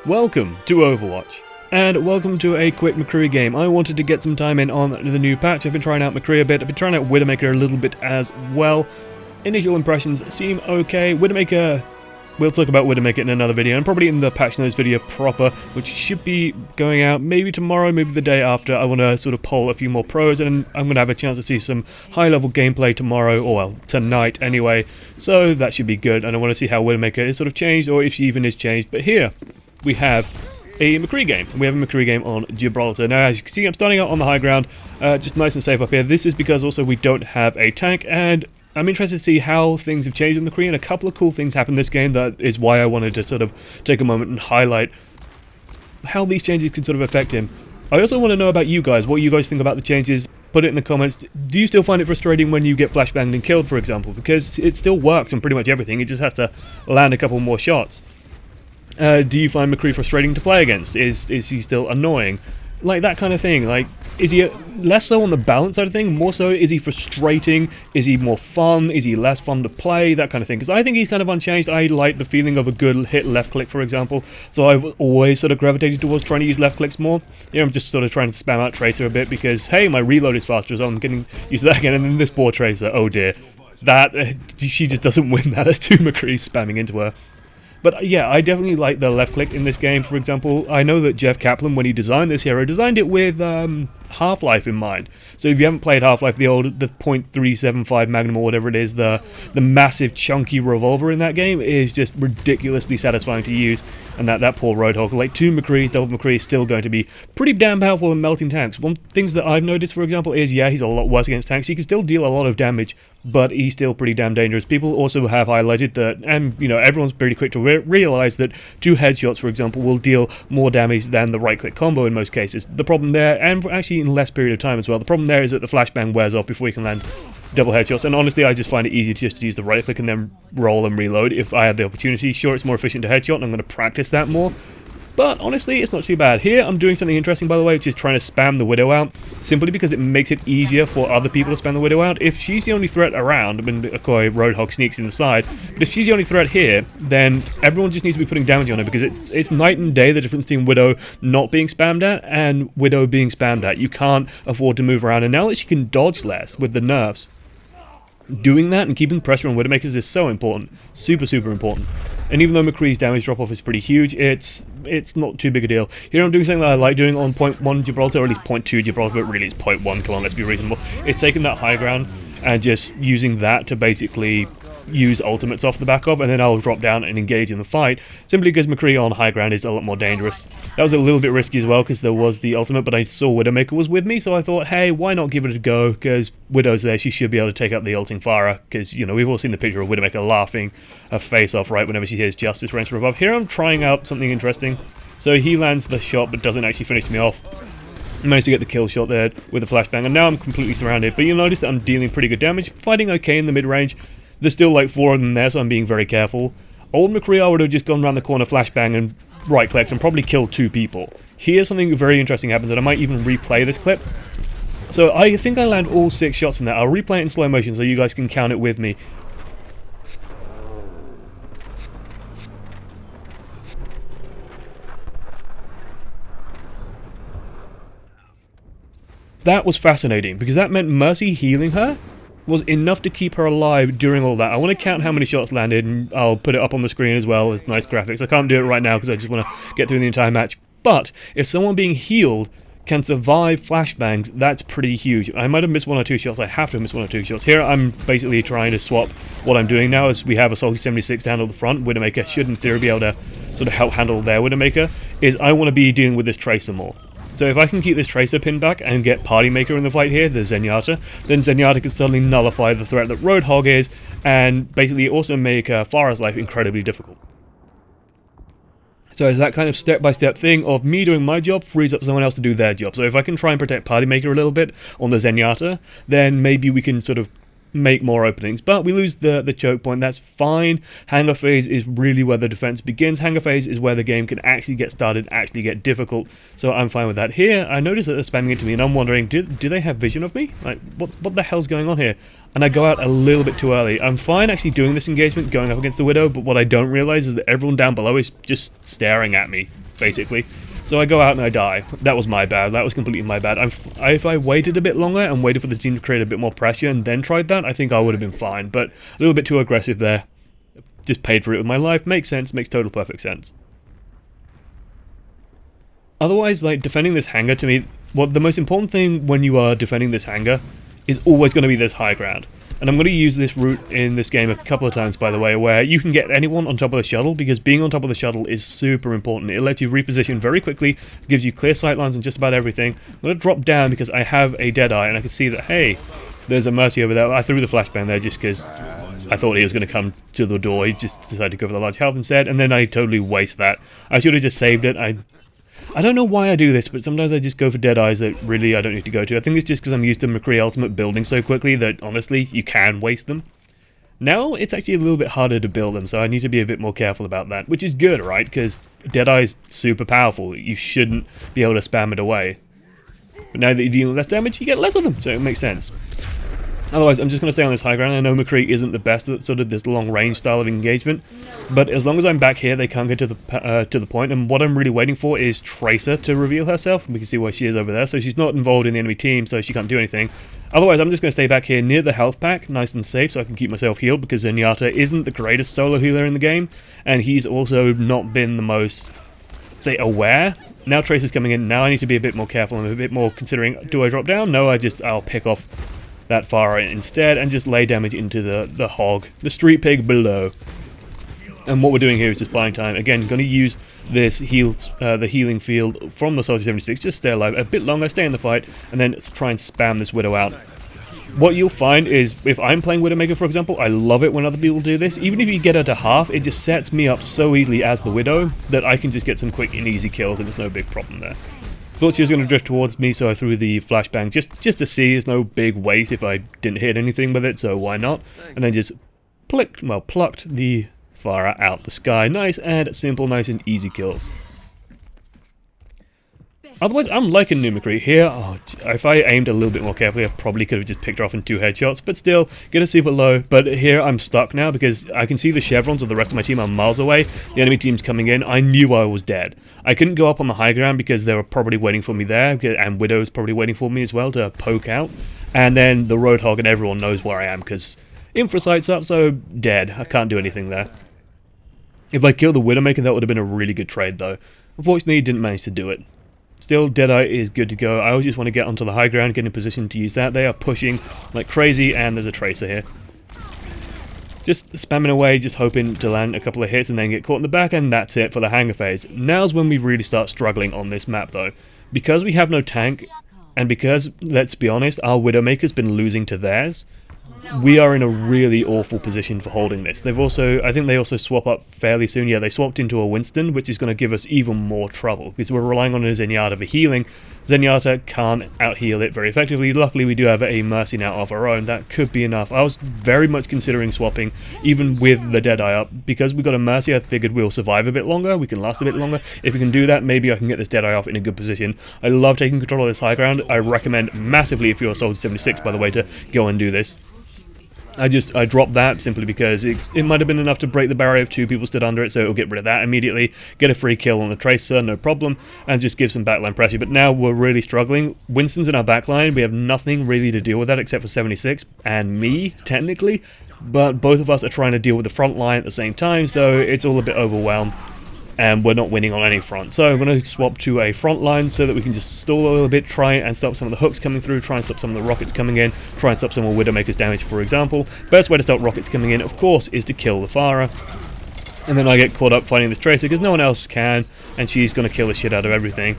Welcome to Overwatch, and welcome to a quick McCree game. I wanted to get some time in on the new patch. I've been trying out McCree a bit, I've been trying out Widowmaker a little bit as well. Initial impressions seem okay. Widowmaker, we'll talk about Widowmaker in another video, and probably in the patch notes video proper, which should be going out maybe tomorrow, maybe the day after. I want to sort of poll a few more pros, and I'm going to have a chance to see some high-level gameplay tomorrow, or well, tonight anyway, so that should be good, and I want to see how Widowmaker is sort of changed, or if she even is changed. But here we have a McCree game. We have a McCree game on Gibraltar. Now, as you can see, I'm starting out on the high ground, just nice and safe up here. This is because also we don't have a tank, and I'm interested to see how things have changed in McCree, and a couple of cool things happened this game. That is why I wanted to sort of take a moment and highlight how these changes can sort of affect him. I also want to know about you guys, what you guys think about the changes. Put it in the comments. Do you still find it frustrating when you get flashbanged and killed, for example? Because it still works on pretty much everything, it just has to land a couple more shots. Do you find McCree frustrating to play against? Is he still annoying? Like, that kind of thing. Like, is he less so on the balance side of thing? More so, is he frustrating? Is he more fun? Is he less fun to play? That kind of thing. Because I think he's kind of unchanged. I like the feeling of a good hit left click, for example. So I've always sort of gravitated towards trying to use left clicks more. Here I'm just sort of trying to spam out Tracer a bit because, hey, my reload is faster, so I'm getting used to that again. And then this poor Tracer, oh dear. That, she just doesn't win that. There's two McCrees spamming into her. But yeah, I definitely like the left click in this game, for example. I know that Jeff Kaplan, when he designed this hero, designed it with Half-Life in mind. So if you haven't played Half-Life, the .375 Magnum or whatever it is, the massive chunky revolver in that game is just ridiculously satisfying to use. And that poor Roadhog, like two McCrees, double McCree, is still going to be pretty damn powerful in melting tanks. One things that I've noticed, for example, is yeah, he's a lot worse against tanks. He can still deal a lot of damage, but he's still pretty damn dangerous. People also have highlighted that, and you know, everyone's pretty quick to realize that two headshots, for example, will deal more damage than the right-click combo in most cases. The problem there, and actually in less period of time as well, the problem there is that the flashbang wears off before you can land double headshots, and honestly I just find it easier just to use the right click and then roll and reload if I have the opportunity. Sure, it's more efficient to headshot, and I'm going to practice that more, but honestly it's not too bad. Here I'm doing something interesting, by the way, which is trying to spam the Widow out, simply because it makes it easier for other people to spam the Widow out. If she's the only threat around, I mean, okay, Roadhog sneaks in the side, but if she's the only threat here, then everyone just needs to be putting damage on her, because it's night and day the difference between Widow not being spammed at and Widow being spammed at. You can't afford to move around, and now that she can dodge less with the nerfs, doing that and keeping pressure on Widowmakers is so important. Super, super important. And even though McCree's damage drop-off is pretty huge, it's not too big a deal. Here I'm doing something that I like doing on .1 Gibraltar, or at least .2 Gibraltar, but really it's .1, come on, let's be reasonable. It's taking that high ground and just using that to basically use ultimates off the back of, and then I'll drop down and engage in the fight, simply because McCree on high ground is a lot more dangerous. That was a little bit risky as well, because there was the ultimate, but I saw Widowmaker was with me, so I thought, hey, why not give it a go, because Widow's there, she should be able to take out the ulting Farah, because, you know, we've all seen the picture of Widowmaker laughing her face off, right, whenever she hears Justice range from above. Here I'm trying out something interesting. So he lands the shot, but doesn't actually finish me off. I managed to get the kill shot there with the flashbang, and now I'm completely surrounded, but you'll notice that I'm dealing pretty good damage, fighting okay in the mid-range. There's still like 4 of them there, so I'm being very careful. Old McCree, I would have just gone around the corner, flashbang, and right-clicked, and probably killed 2 people. Here, something very interesting happens, and I might even replay this clip. So I think I land all 6 shots in there. I'll replay it in slow motion so you guys can count it with me. That was fascinating, because that meant Mercy healing her was enough to keep her alive during all that. I want to count how many shots landed, and I'll put it up on the screen as well as nice graphics. I can't do it right now because I just want to get through the entire match. But if someone being healed can survive flashbangs, that's pretty huge. I might have missed 1 or 2 shots. I have to have missed 1 or 2 shots. Here I'm basically trying to swap what I'm doing now, as we have a Salty 76 to handle the front. Widowmaker should in theory be able to sort of help handle their Widowmaker. Is I want to be dealing with this Tracer more. So if I can keep this Tracer pinned back and get Party Maker in the fight here, the Zenyatta, then Zenyatta can suddenly nullify the threat that Roadhog is, and basically also make Farah's life incredibly difficult. So it's that kind of step-by-step thing of me doing my job frees up someone else to do their job. So if I can try and protect Party Maker a little bit on the Zenyatta, then maybe we can sort of make more openings, but we lose the choke point. That's fine. Hangar phase is really where the defense begins. Hangar phase is where the game can actually get started, actually get difficult, so I'm fine with that. Here I notice that they're spamming into me and I'm wondering, do they have vision of me? Like, what the hell's going on here? And I go out a little bit too early. I'm fine actually doing this engagement, going up against the Widow, but what I don't realize is that everyone down below is just staring at me, basically. So I go out and I die. That was my bad. That was completely my bad. If I waited a bit longer and waited for the team to create a bit more pressure and then tried that, I think I would have been fine. But a little bit too aggressive there. Just paid for it with my life. Makes sense. Makes total perfect sense. Otherwise, like, defending this hangar, to me, the most important thing when you are defending this hangar is always going to be this high ground. And I'm going to use this route in this game a couple of times, by the way, where you can get anyone on top of the shuttle, because being on top of the shuttle is super important. It lets you reposition very quickly, gives you clear sight lines on just about everything. I'm going to drop down because I have a Deadeye, and I can see that, hey, there's a Mercy over there. I threw the flashbang there just because I thought he was going to come to the door. He just decided to go for the large health instead, and then I totally waste that. I should have just saved it. I don't know why I do this, but sometimes I just go for Deadeyes that really I don't need to go to. I think it's just because I'm used to McCree Ultimate building so quickly that, honestly, you can waste them. Now, it's actually a little bit harder to build them, so I need to be a bit more careful about that, which is good, right? Because Deadeye is super powerful. You shouldn't be able to spam it away. But now that you're dealing less damage, you get less of them, so it makes sense. Otherwise, I'm just going to stay on this high ground. I know McCree isn't the best at sort of this long-range style of engagement, but as long as I'm back here, they can't get to the point. And what I'm really waiting for is Tracer to reveal herself. We can see where she is over there, so she's not involved in the enemy team, so she can't do anything. Otherwise, I'm just going to stay back here near the health pack, nice and safe, so I can keep myself healed, because Zenyatta isn't the greatest solo healer in the game, and he's also not been the most, say, aware. Now Tracer's coming in. Now I need to be a bit more careful and a bit more considering, do I drop down? No, I'll pick off that Farah instead and just lay damage into the hog, the street pig below. And what we're doing here is just buying time. Again, going to use this the healing field from the Soldier 76, just stay alive a bit longer, stay in the fight, and then try and spam this Widow out. What you'll find is, if I'm playing Widowmaker, for example, I love it when other people do this. Even if you get her to half, it just sets me up so easily as the Widow that I can just get some quick and easy kills, and there's no big problem there. Thought she was going to drift towards me, so I threw the flashbang just to see. There's no big waste if I didn't hit anything with it, so why not? And then just plucked the Farah out the sky. Nice and simple, nice and easy kills. Otherwise, I'm liking new McCree here. Oh, if I aimed a little bit more carefully, I probably could have just picked her off in 2 headshots, but still, get a super low. But here, I'm stuck now because I can see the chevrons of the rest of my team are miles away. The enemy team's coming in. I knew I was dead. I couldn't go up on the high ground because they were probably waiting for me there, and Widow's probably waiting for me as well to poke out. And then the Roadhog and everyone knows where I am because Infrasight's up, so dead. I can't do anything there. If I killed the Widowmaker, that would have been a really good trade, though. Unfortunately, didn't manage to do it. Still, Deadeye is good to go. I always just want to get onto the high ground, get in position to use that. They are pushing like crazy, and there's a Tracer here. Just spamming away, just hoping to land a couple of hits and then get caught in the back, and that's it for the hangar phase. Now's when we really start struggling on this map, though. Because we have no tank, and because, let's be honest, our Widowmaker's been losing to theirs, we are in a really awful position for holding this. I think they also swap up fairly soon. Yeah, they swapped into a Winston, which is going to give us even more trouble, because we're relying on a Zenyatta for healing. Zenyatta can't out-heal it very effectively. Luckily, we do have a Mercy now of our own. That could be enough. I was very much considering swapping, even with the Deadeye up. Because we got a Mercy, I figured we'll survive a bit longer. We can last a bit longer. If we can do that, maybe I can get this Deadeye off in a good position. I love taking control of this high ground. I recommend massively, if you're a Soldier 76, by the way, to go and do this. I dropped that simply because it might have been enough to break the barrier if 2 people stood under it, so it'll get rid of that immediately, get a free kill on the Tracer, no problem, and just give some backline pressure. But now we're really struggling. Winston's in our backline, we have nothing really to deal with that except for 76, and me, technically, but both of us are trying to deal with the front line at the same time, so it's all a bit overwhelmed. And we're not winning on any front. So I'm going to swap to a front line so that we can just stall a little bit, try and stop some of the hooks coming through, try and stop some of the rockets coming in, try and stop some of Widowmaker's damage, for example. Best way to stop rockets coming in, of course, is to kill the Farah. And then I get caught up fighting this Tracer because no one else can, and she's going to kill the shit out of everything.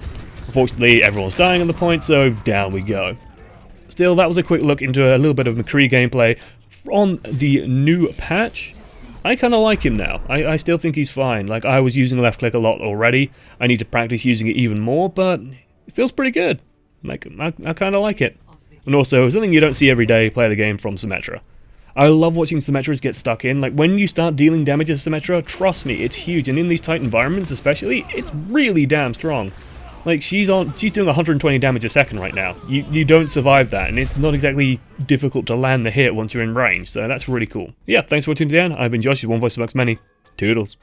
Unfortunately, everyone's dying on the point, so down we go. Still, that was a quick look into a little bit of McCree gameplay on the new patch. I kind of like him now. I still think he's fine. Like, I was using left click a lot already. I need to practice using it even more, but it feels pretty good. Like, I kind of like it. And also, something you don't see every day, play the game from Symmetra. I love watching Symmetras get stuck in. Like, when you start dealing damage to Symmetra, trust me, it's huge. And in these tight environments especially, it's really damn strong. Like, she's doing 120 damage a second right now. You don't survive that, and it's not exactly difficult to land the hit once you're in range, so that's really cool. Yeah, thanks for watching to the end. I've been Josh, one voice amongst many. Toodles.